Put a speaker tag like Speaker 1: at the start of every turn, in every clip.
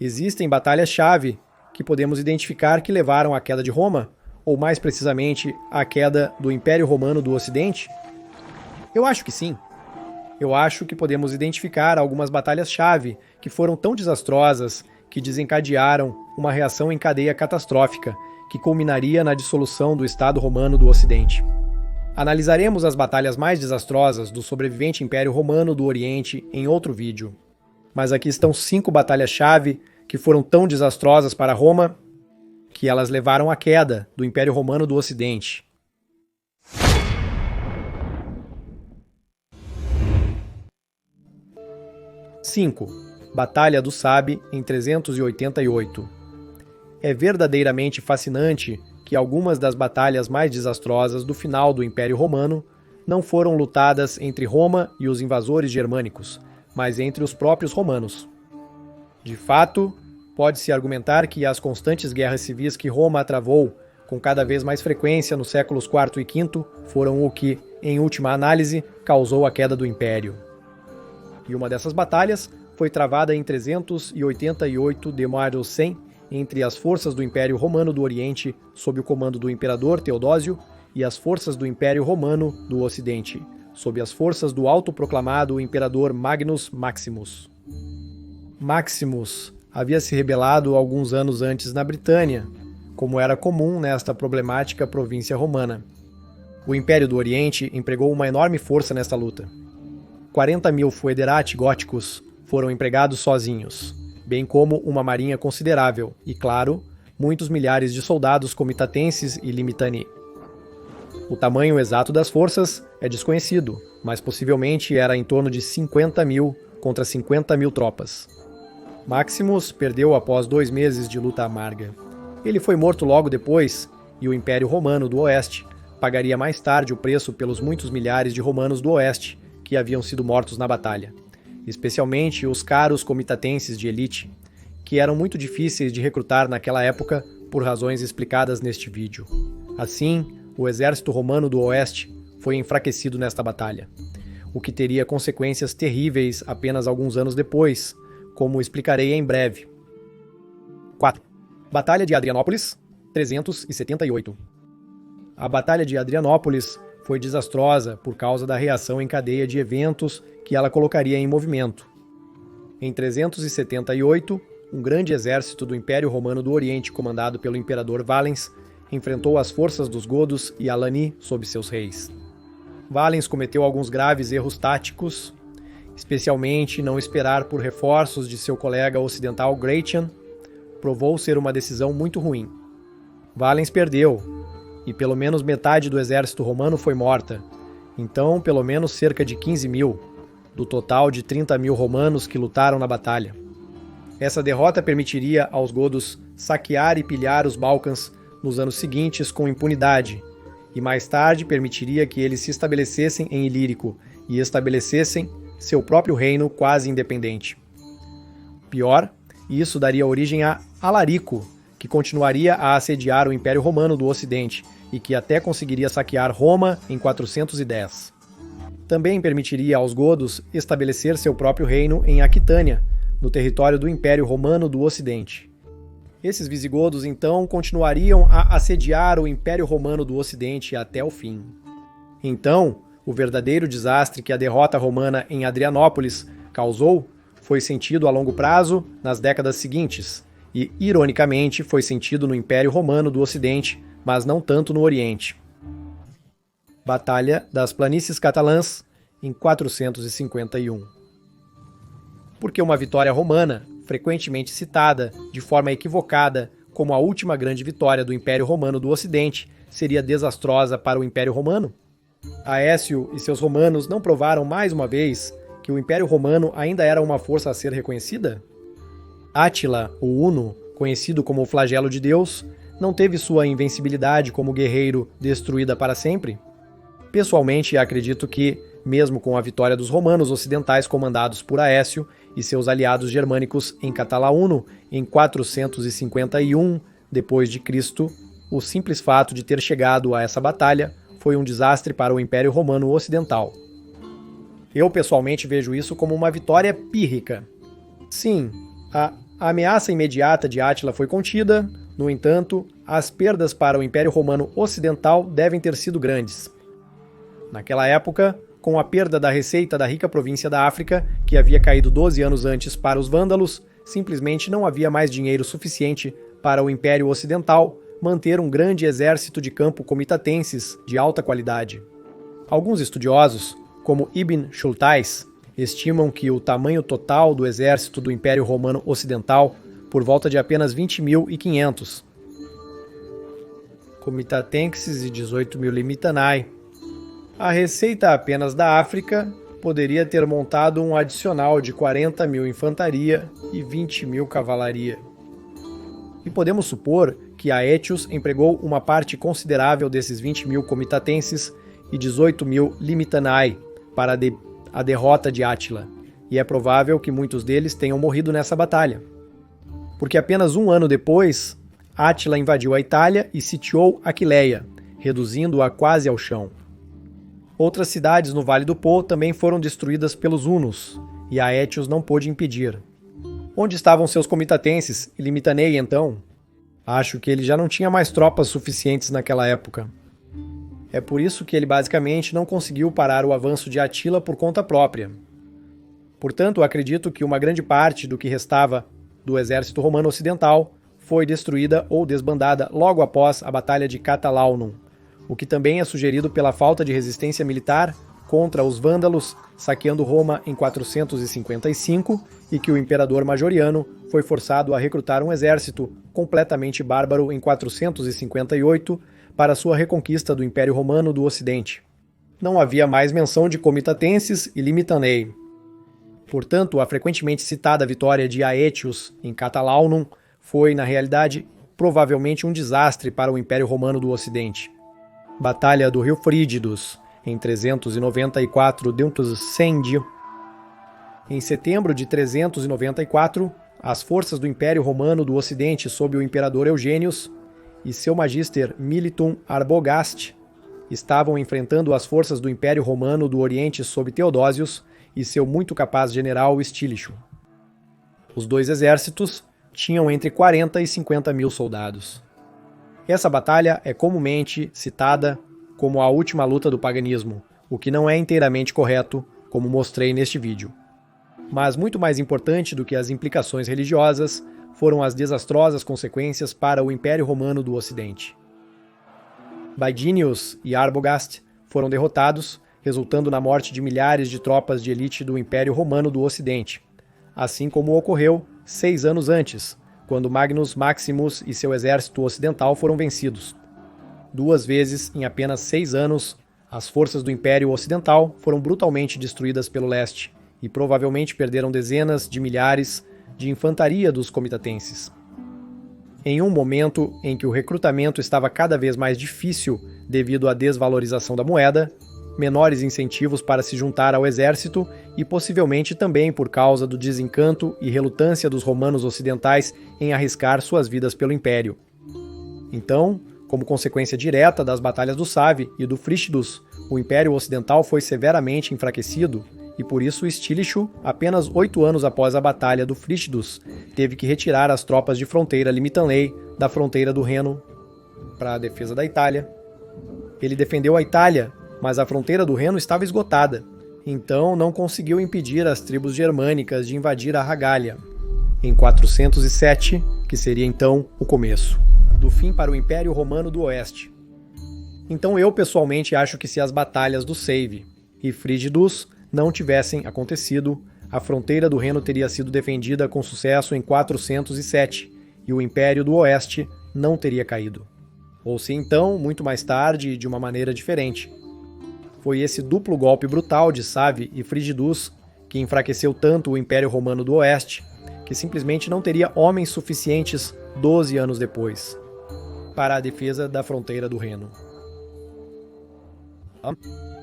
Speaker 1: Existem batalhas-chave que podemos identificar que levaram à queda de Roma, ou mais precisamente, à queda do Império Romano do Ocidente? Eu acho que sim. Eu acho que podemos identificar algumas batalhas-chave que foram tão desastrosas que desencadearam uma reação em cadeia catastrófica que culminaria na dissolução do Estado Romano do Ocidente. Analisaremos as batalhas mais desastrosas do sobrevivente Império Romano do Oriente em outro vídeo. Mas aqui estão 5 batalhas-chave que foram tão desastrosas para Roma que elas levaram à queda do Império Romano do Ocidente. Batalha do Sabe, em 388. É verdadeiramente fascinante que algumas das batalhas mais desastrosas do final do Império Romano não foram lutadas entre Roma e os invasores germânicos, mas entre os próprios romanos. De fato, pode-se argumentar que as constantes guerras civis que Roma travou com cada vez mais frequência nos séculos IV e V foram o que, em última análise, causou a queda do Império. E uma dessas batalhas foi travada em 388 d. 100 entre as forças do Império Romano do Oriente, sob o comando do imperador Teodósio, e as forças do Império Romano do Ocidente, sob as forças do autoproclamado imperador Magnus Maximus. Maximus havia se rebelado alguns anos antes na Britânia, como era comum nesta problemática província romana. O Império do Oriente empregou uma enorme força nesta luta. 40.000 foederati góticos foram empregados sozinhos, bem como uma marinha considerável e, claro, muitos milhares de soldados comitatenses e limitani. O tamanho exato das forças é desconhecido, mas possivelmente era em torno de 50.000 contra 50.000 tropas. Maximus perdeu após 2 meses de luta amarga. Ele foi morto logo depois, e o Império Romano do Oeste pagaria mais tarde o preço pelos muitos milhares de romanos do Oeste que haviam sido mortos na batalha, especialmente os caros comitatenses de elite, que eram muito difíceis de recrutar naquela época por razões explicadas neste vídeo. Assim, o exército romano do Oeste foi enfraquecido nesta batalha, o que teria consequências terríveis apenas alguns anos depois, como explicarei em breve. 4. Batalha de Adrianópolis, 378. A Batalha de Adrianópolis foi desastrosa por causa da reação em cadeia de eventos que ela colocaria em movimento. Em 378, um grande exército do Império Romano do Oriente, comandado pelo imperador Valens, enfrentou as forças dos godos e Alani sob seus reis. Valens cometeu alguns graves erros táticos, especialmente não esperar por reforços de seu colega ocidental Gratian, provou ser uma decisão muito ruim. Valens perdeu, e pelo menos metade do exército romano foi morta, então pelo menos cerca de 15.000, do total de 30.000 romanos que lutaram na batalha. Essa derrota permitiria aos godos saquear e pilhar os Balcãs nos anos seguintes com impunidade, e mais tarde permitiria que eles se estabelecessem em Ilírico e estabelecessem seu próprio reino quase independente. Pior, isso daria origem a Alarico, que continuaria a assediar o Império Romano do Ocidente e que até conseguiria saquear Roma em 410. Também permitiria aos godos estabelecer seu próprio reino em Aquitânia, no território do Império Romano do Ocidente. Esses visigodos então continuariam a assediar o Império Romano do Ocidente até o fim. Então, o verdadeiro desastre que a derrota romana em Adrianópolis causou foi sentido a longo prazo nas décadas seguintes, e, ironicamente, foi sentido no Império Romano do Ocidente, mas não tanto no Oriente. Batalha das Planícies Catalãs, em 451. Porque uma vitória romana, frequentemente citada, de forma equivocada, como a última grande vitória do Império Romano do Ocidente, seria desastrosa para o Império Romano? Aécio e seus romanos não provaram mais uma vez que o Império Romano ainda era uma força a ser reconhecida? Átila, o Huno, conhecido como o flagelo de Deus, não teve sua invencibilidade como guerreiro destruída para sempre? Pessoalmente, acredito que, mesmo com a vitória dos romanos ocidentais comandados por Aécio e seus aliados germânicos em Catalaúno em 451 d.C., o simples fato de ter chegado a essa batalha foi um desastre para o Império Romano Ocidental. Eu pessoalmente vejo isso como uma vitória pírrica. Sim, a A ameaça imediata de Átila foi contida, no entanto, as perdas para o Império Romano Ocidental devem ter sido grandes. Naquela época, com a perda da receita da rica província da África, que havia caído 12 anos antes para os vândalos, simplesmente não havia mais dinheiro suficiente para o Império Ocidental manter um grande exército de campo comitatenses de alta qualidade. Alguns estudiosos, como Ibn Schultais, estimam que o tamanho total do exército do Império Romano Ocidental por volta de apenas 20.500 comitatenses e 18.000 limitanae. A receita apenas da África poderia ter montado um adicional de 40.000 infantaria e 20.000 cavalaria. E podemos supor que Aétius empregou uma parte considerável desses 20.000 comitatenses e 18.000 limitanae para a derrota de Átila, e é provável que muitos deles tenham morrido nessa batalha. Porque apenas um ano depois, Átila invadiu a Itália e sitiou Aquileia, reduzindo-a quase ao chão. Outras cidades no Vale do Po também foram destruídas pelos hunos, e Aétius não pôde impedir. Onde estavam seus comitatenses e Limitanei então? Acho que ele já não tinha mais tropas suficientes naquela época. É por isso que ele basicamente não conseguiu parar o avanço de Átila por conta própria. Portanto, acredito que uma grande parte do que restava do exército romano ocidental foi destruída ou desbandada logo após a Batalha de Catalaunum, o que também é sugerido pela falta de resistência militar contra os vândalos saqueando Roma em 455 e que o imperador Majoriano foi forçado a recrutar um exército completamente bárbaro em 458 para sua reconquista do Império Romano do Ocidente. Não havia mais menção de comitatenses e limitanei. Portanto, a frequentemente citada vitória de Aétius em Catalaunum foi, na realidade, provavelmente um desastre para o Império Romano do Ocidente. Batalha do Rio Frígidos, em 394 d.C. Em setembro de 394, as forças do Império Romano do Ocidente sob o imperador Eugênios e seu magister Militum Arbogast estavam enfrentando as forças do Império Romano do Oriente sob Teodósios e seu muito capaz general Estílicho. Os dois exércitos tinham entre 40 e 50 mil soldados. Essa batalha é comumente citada como a última luta do paganismo, o que não é inteiramente correto, como mostrei neste vídeo. Mas muito mais importante do que as implicações religiosas foram as desastrosas consequências para o Império Romano do Ocidente. Baidinius e Arbogast foram derrotados, resultando na morte de milhares de tropas de elite do Império Romano do Ocidente, assim como ocorreu 6 anos antes, quando Magnus Maximus e seu exército ocidental foram vencidos. 2 vezes em apenas 6 anos, as forças do Império Ocidental foram brutalmente destruídas pelo leste e provavelmente perderam dezenas de milhares de infantaria dos comitatenses. Em um momento em que o recrutamento estava cada vez mais difícil devido à desvalorização da moeda, menores incentivos para se juntar ao exército e possivelmente também por causa do desencanto e relutância dos romanos ocidentais em arriscar suas vidas pelo Império. Então, como consequência direta das batalhas do Save e do Frígidos, o Império Ocidental foi severamente enfraquecido e por isso Estílicho, apenas 8 anos após a Batalha do Frígidos, teve que retirar as tropas de fronteira Limitanei da fronteira do Reno para a defesa da Itália. Ele defendeu a Itália, mas a fronteira do Reno estava esgotada, então não conseguiu impedir as tribos germânicas de invadir a Ragália. Em 407, que seria então o começo do fim para o Império Romano do Oeste. Então eu pessoalmente acho que se as batalhas do Save e Frígidos não tivessem acontecido, a fronteira do Reno teria sido defendida com sucesso em 407 e o Império do Oeste não teria caído. Ou se então, muito mais tarde e de uma maneira diferente. Foi esse duplo golpe brutal de Save e Frígidos que enfraqueceu tanto o Império Romano do Oeste, que simplesmente não teria homens suficientes 12 anos depois para a defesa da fronteira do Reno.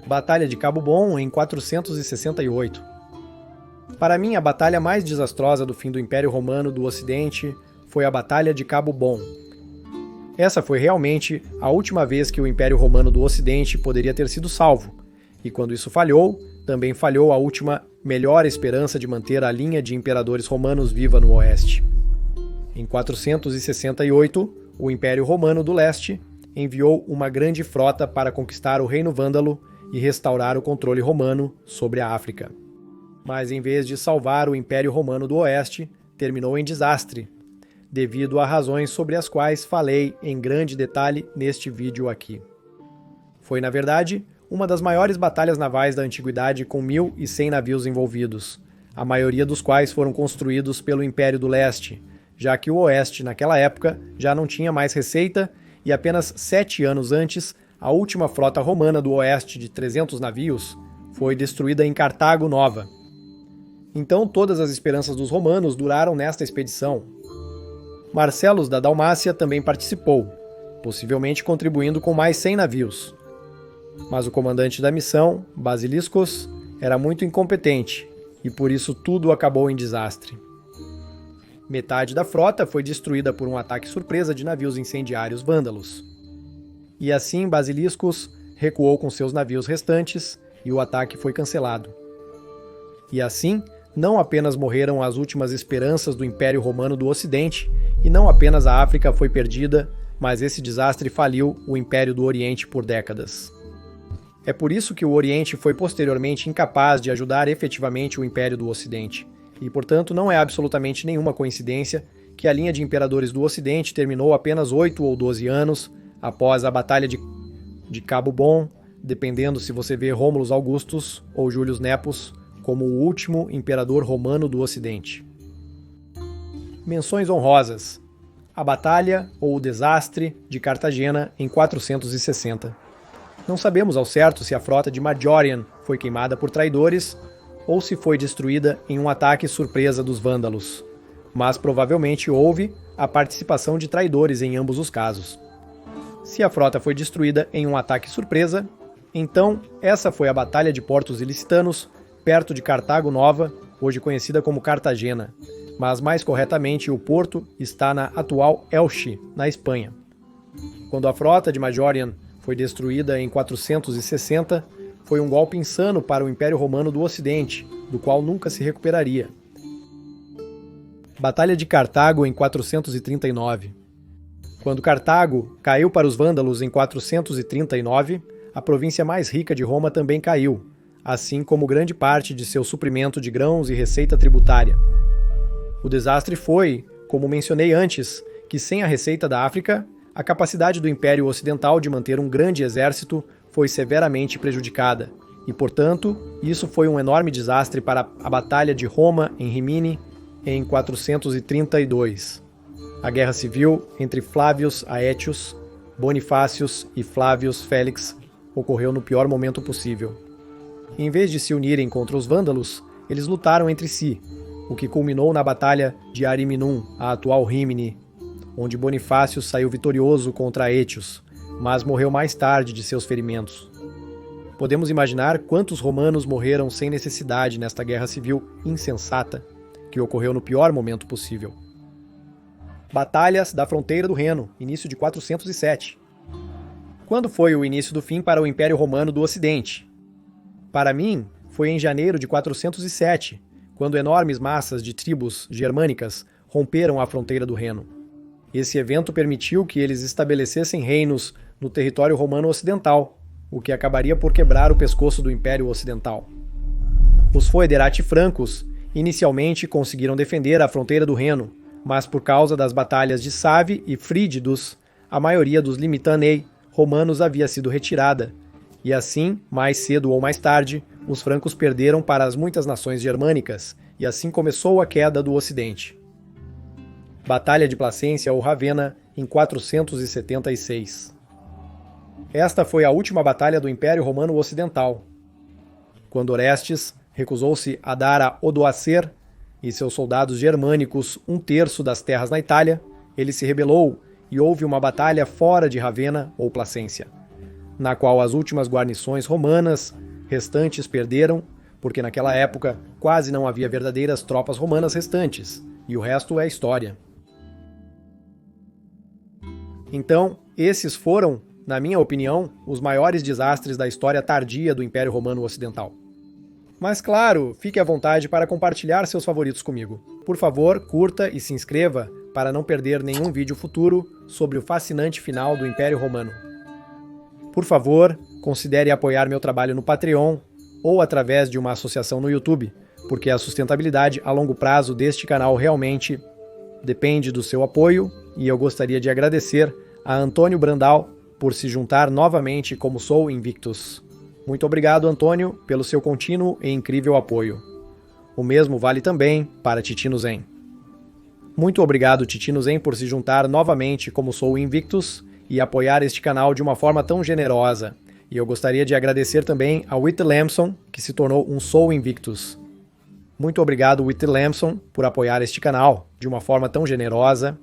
Speaker 1: Batalha de Cabo Bom em 468. Para mim, a batalha mais desastrosa do fim do Império Romano do Ocidente foi a Batalha de Cabo Bom. Essa foi realmente a última vez que o Império Romano do Ocidente poderia ter sido salvo, e quando isso falhou, também falhou a última melhor esperança de manter a linha de imperadores romanos viva no Oeste. Em 468, o Império Romano do Leste enviou uma grande frota para conquistar o Reino Vândalo e restaurar o controle romano sobre a África. Mas em vez de salvar o Império Romano do Oeste, terminou em desastre, devido a razões sobre as quais falei em grande detalhe neste vídeo aqui. Foi, na verdade, uma das maiores batalhas navais da antiguidade, com 1.100 navios envolvidos, a maioria dos quais foram construídos pelo Império do Leste, já que o Oeste, naquela época, já não tinha mais receita e apenas 7 anos antes, a última frota romana do Oeste de 300 navios foi destruída em Cartago Nova. Então todas as esperanças dos romanos duraram nesta expedição. Marcellus da Dalmácia também participou, possivelmente contribuindo com mais 100 navios. Mas o comandante da missão, Basiliscos, era muito incompetente e por isso tudo acabou em desastre. Metade da frota foi destruída por um ataque surpresa de navios incendiários vândalos. E assim Basiliscos recuou com seus navios restantes e o ataque foi cancelado. E assim, não apenas morreram as últimas esperanças do Império Romano do Ocidente, e não apenas a África foi perdida, mas esse desastre faliu o Império do Oriente por décadas. É por isso que o Oriente foi posteriormente incapaz de ajudar efetivamente o Império do Ocidente. E, portanto, não é absolutamente nenhuma coincidência que a linha de imperadores do Ocidente terminou apenas 8 ou 12 anos após a Batalha de Cabo Bom, dependendo se você vê Rômulus Augustus ou Július Nepos como o último imperador romano do Ocidente. Menções honrosas: a Batalha ou o Desastre de Cartagena em 460. Não sabemos ao certo se a frota de Majorian foi queimada por traidores ou se foi destruída em um ataque surpresa dos vândalos, mas provavelmente houve a participação de traidores em ambos os casos. Se a frota foi destruída em um ataque surpresa, então essa foi a Batalha de Portos Ilicitanos, perto de Cartago Nova, hoje conhecida como Cartagena, mas mais corretamente o porto está na atual Elche, na Espanha. Quando a frota de Majorian foi destruída em 460, foi um golpe insano para o Império Romano do Ocidente, do qual nunca se recuperaria. Batalha de Cartago em 439. Quando Cartago caiu para os vândalos em 439, a província mais rica de Roma também caiu, assim como grande parte de seu suprimento de grãos e receita tributária. O desastre foi, como mencionei antes, que sem a receita da África, a capacidade do Império Ocidental de manter um grande exército foi severamente prejudicada, e, portanto, isso foi um enorme desastre para a Batalha de Roma em Rimini em 432. A guerra civil entre Flávios Aétios, Bonifácios e Flávios Félix ocorreu no pior momento possível. Em vez de se unirem contra os vândalos, eles lutaram entre si, o que culminou na Batalha de Ariminum, a atual Rímini, onde Bonifácio saiu vitorioso contra Aétios, mas morreu mais tarde de seus ferimentos. Podemos imaginar quantos romanos morreram sem necessidade nesta guerra civil insensata, que ocorreu no pior momento possível. Batalhas da fronteira do Reno, início de 407. Quando foi o início do fim para o Império Romano do Ocidente? Para mim, foi em janeiro de 407, quando enormes massas de tribos germânicas romperam a fronteira do Reno. Esse evento permitiu que eles estabelecessem reinos no território romano ocidental, o que acabaria por quebrar o pescoço do Império Ocidental. Os foederati francos inicialmente conseguiram defender a fronteira do Reno, mas por causa das batalhas de Save e Frígidos, a maioria dos limitanei romanos havia sido retirada, e assim, mais cedo ou mais tarde, os francos perderam para as muitas nações germânicas, e assim começou a queda do Ocidente. Batalha de Placência ou Ravenna, em 476. Esta foi a última batalha do Império Romano Ocidental, quando Orestes recusou-se a dar a Odoacer e seus soldados germânicos 1/3 das terras na Itália. Ele se rebelou e houve uma batalha fora de Ravenna ou Placência, na qual as últimas guarnições romanas restantes perderam, porque naquela época quase não havia verdadeiras tropas romanas restantes, e o resto é história. Então, esses foram, na minha opinião, os maiores desastres da história tardia do Império Romano Ocidental. Mas claro, fique à vontade para compartilhar seus favoritos comigo. Por favor, curta e se inscreva para não perder nenhum vídeo futuro sobre o fascinante final do Império Romano. Por favor, considere apoiar meu trabalho no Patreon ou através de uma associação no YouTube, porque a sustentabilidade a longo prazo deste canal realmente depende do seu apoio, e eu gostaria de agradecer a Antônio Brandal por se juntar novamente como Sou Invictus. Muito obrigado, Antônio, pelo seu contínuo e incrível apoio. O mesmo vale também para Titino Zen. Muito obrigado, Titino Zen, por se juntar novamente como Sou Invictus e apoiar este canal de uma forma tão generosa. E eu gostaria de agradecer também a Whit Lamson, que se tornou um Sou Invictus. Muito obrigado, Whit Lamson, por apoiar este canal de uma forma tão generosa.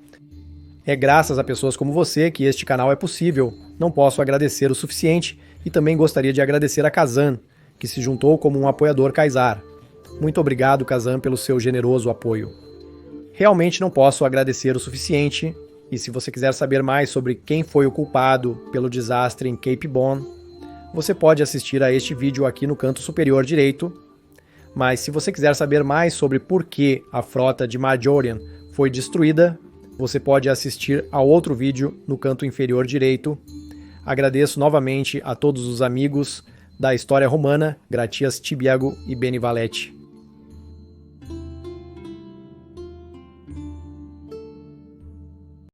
Speaker 1: É graças a pessoas como você que este canal é possível. Não posso agradecer o suficiente, e também gostaria de agradecer a Kazan, que se juntou como um apoiador Kaysar. Muito obrigado, Kazan, pelo seu generoso apoio. Realmente não posso agradecer o suficiente, e se você quiser saber mais sobre quem foi o culpado pelo desastre em Cape Bon, você pode assistir a este vídeo aqui no canto superior direito. Mas se você quiser saber mais sobre por que a frota de Majorian foi destruída, você pode assistir a outro vídeo no canto inferior direito. Agradeço novamente a todos os amigos da história romana, Gratias Tibiago e Beni Valete.